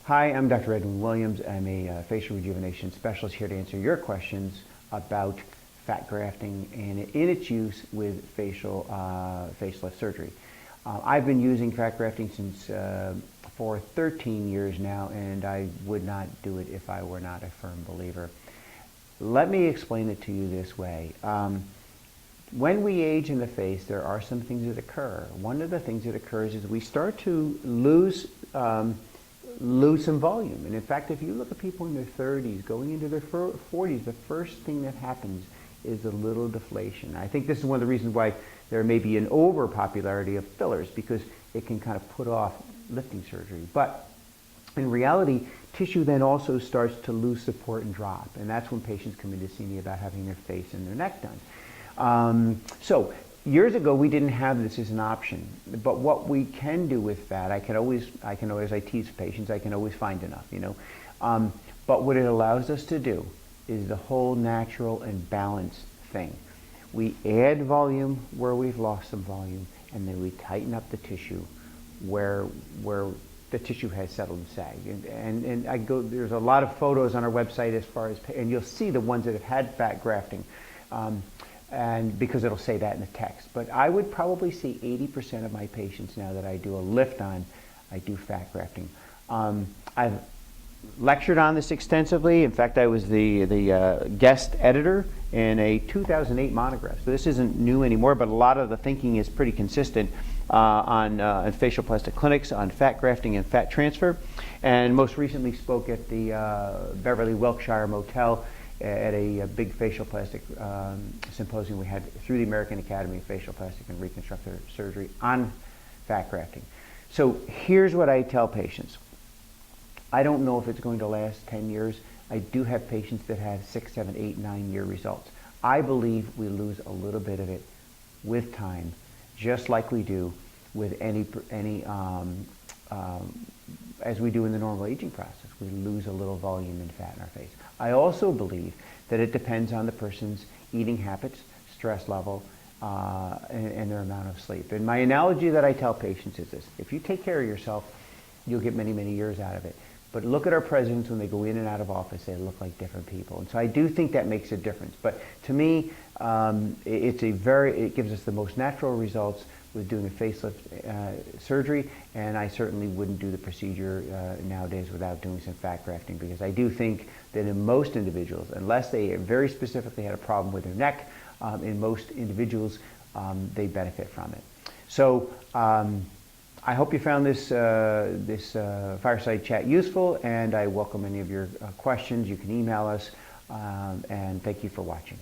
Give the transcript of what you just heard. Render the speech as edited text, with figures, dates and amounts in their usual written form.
Hi, I'm Dr. Edwin Williams. I'm a facial rejuvenation specialist here to answer your questions about fat grafting and in its use with facelift surgery. I've been using fat grafting since for 13 years now, and I would not do it if I were not a firm believer. Let me explain it to you this way. When we age in the face, there are some things that occur. One of the things that occurs is we start to lose some volume. And in fact, if you look at people in their 30s going into their 40s, the first thing that happens is a little deflation. I think this is one of the reasons why there may be an over-popularity of fillers, because it can kind of put off lifting surgery. But in reality, tissue then also starts to lose support and drop. And that's when patients come in to see me about having their face and their neck done. So years ago, we didn't have this as an option. But what we can do with that, I can always, as I tease patients, I can always find enough, you know. But what it allows us to do is the whole natural and balanced thing. We add volume where we've lost some volume, and then we tighten up the tissue where the tissue has settled and sagged. And there's a lot of photos on our website as far as, and you'll see the ones that have had fat grafting. And because it'll say that in the text. But I would probably see 80% of my patients now that I do a lift on, I do fat grafting. I've lectured on this extensively. In fact, I was the guest editor in a 2008 monograph. So this isn't new anymore, but a lot of the thinking is pretty consistent on facial plastic clinics, on fat grafting and fat transfer. And most recently spoke at the Beverly Wilshire Motel at a big facial plastic symposium we had through the American Academy of Facial Plastic and Reconstructive Surgery on fat grafting. So here's what I tell patients. I don't know if it's going to last 10 years. I do have patients that have 6, 7, 8, 9-year results. I believe we lose a little bit of it with time, just like we do with as we do in the normal aging process. We lose a little volume and fat in our face. I also believe that it depends on the person's eating habits, stress level, and their amount of sleep. And my analogy that I tell patients is this: if you take care of yourself, you'll get many, many years out of it. But look at our presidents when they go in and out of office, they look like different people. And so I do think that makes a difference. But to me, it gives us the most natural results with doing a facelift surgery, and I certainly wouldn't do the procedure nowadays without doing some fat grafting, because I do think that in most individuals, unless they very specifically had a problem with their neck, in most individuals, they benefit from it. So I hope you found this Fireside Chat useful, and I welcome any of your questions. You can email us, and thank you for watching.